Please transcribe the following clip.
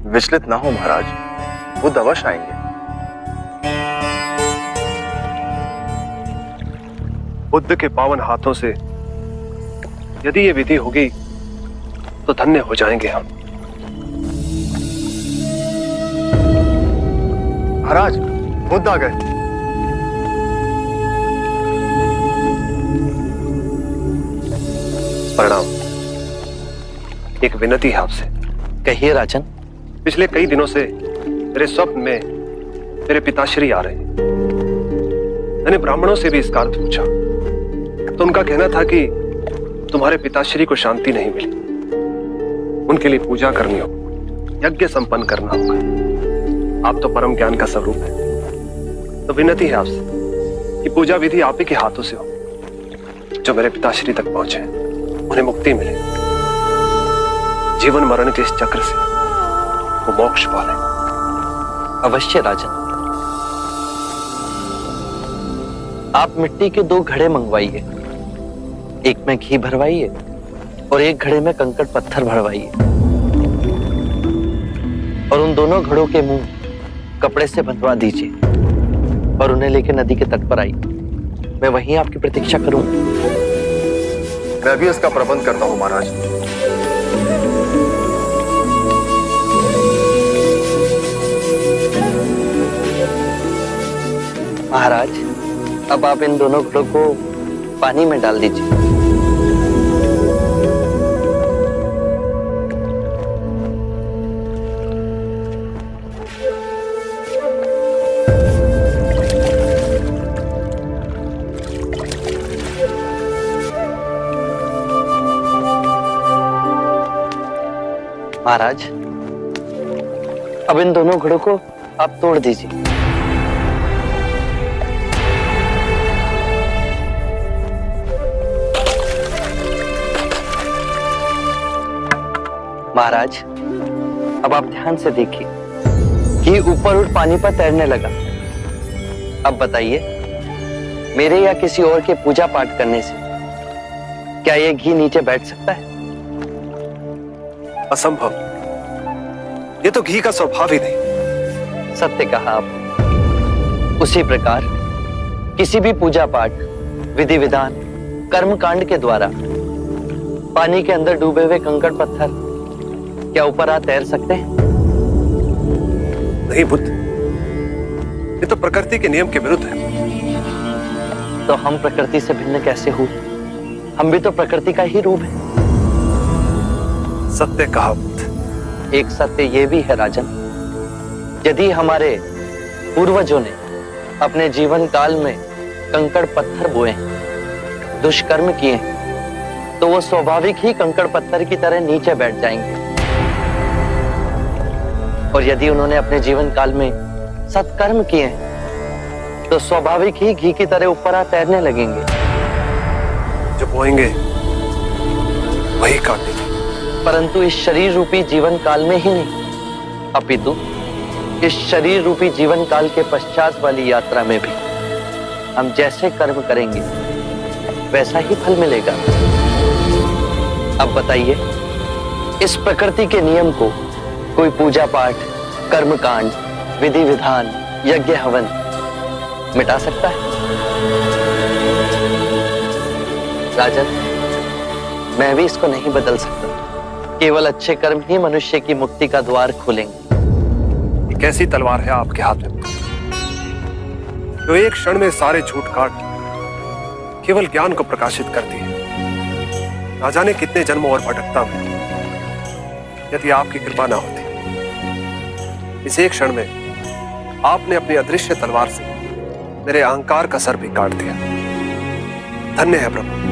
विचलित ना हो महाराज, वो अवश्य आएंगे। बुद्ध के पावन हाथों से यदि ये विधि होगी तो धन्य हो जाएंगे हम। महाराज, बुद्ध आ गए। प्रणाम। एक विनती है आपसे। कहिए राजन। पिछले कई दिनों से मेरे स्वप्न में मेरे पिताश्री आ रहे हैं। मैंने ब्राह्मणों से भी इसका अर्थ पूछा तो उनका कहना था कि तुम्हारे पिताश्री को शांति नहीं मिली, उनके लिए पूजा करनी हो, यज्ञ संपन्न करना होगा। आप तो परम ज्ञान का स्वरूप है, तो विनती है आपसे कि पूजा विधि आप ही के हाथों से हो, जो मेरे पिताश्री तक पहुंचे, उन्हें मुक्ति मिले, जीवन मरण के इस चक्र से वो मोक्ष पाले। अवश्य राजन। आप मिट्टी के 2 घड़े मंगवाइए, एक में घी भरवाइए और एक घड़े में कंकड़ पत्थर भरवाइए, और उन दोनों घड़ों के मुंह कपड़े से बंधवा दीजिए और उन्हें लेकर नदी के तट पर आइए। मैं वहीं आपकी प्रतीक्षा करूंगा। मैं भी इसका प्रबंध करता हूं महाराज। महाराज, अब आप इन दोनों घड़ों को पानी में डाल दीजिए। महाराज, अब इन दोनों घड़ों को आप तोड़ दीजिए। महाराज, अब आप ध्यान से देखिए कि ऊपर उठ पानी पर तैरने लगा। अब बताइए, मेरे या किसी और के पूजा पाठ करने से क्या यह घी नीचे बैठ सकता है? असंभव। ये तो घी का स्वभाव ही नहीं। सत्य कहा आप। उसी प्रकार किसी भी पूजा पाठ, विधि विधान, कर्म कांड के द्वारा पानी के अंदर डूबे हुए कंकड़ पत्थर क्या ऊपर आ तैर सकते हैं? नहीं बुद्ध, ये तो प्रकृति के नियम के विरुद्ध है। तो हम प्रकृति से भिन्न कैसे हुए? हम भी तो प्रकृति का ही रूप है। सत्य कहा बुद्ध। एक सत्य ये भी है राजन, यदि हमारे पूर्वजों ने अपने जीवन काल में कंकड़ पत्थर बोए हैं, दुष्कर्म किए हैं, तो वो स्वाभाविक ही कंकड़ पत्थर की तरह नीचे बैठ जाएंगे। और यदि उन्होंने अपने जीवन काल में सत्कर्म किए हैं, तो स्वाभाविक ही घी की तरह ऊपर आ तैरने लगेंगे। जो बोएंगे वही काटेंगे। परंतु इस शरीर रूपी जीवन काल में ही नहीं, अपितु इस शरीर रूपी जीवन काल के पश्चात वाली यात्रा में भी हम जैसे कर्म करेंगे वैसा ही फल मिलेगा। अब बताइए, इस प्रकृति के नियम को कोई पूजा पाठ, कर्म कांड, विधि विधान, यज्ञ हवन मिटा सकता है? राजन, मैं भी इसको नहीं बदल सकता। केवल अच्छे कर्म ही मनुष्य की मुक्ति का द्वार खोलेंगे। ये कैसी तलवार है आपके हाथ में, जो एक क्षण में सारे झूठ काट केवल ज्ञान को प्रकाशित करती है। ना जाने कितने जन्मों और भटकता में यदि आपकी कृपा ना होती, इस एक क्षण में आपने अपनी अदृश्य तलवार से मेरे अहंकार का सर भी काट दिया। धन्य है प्रभु।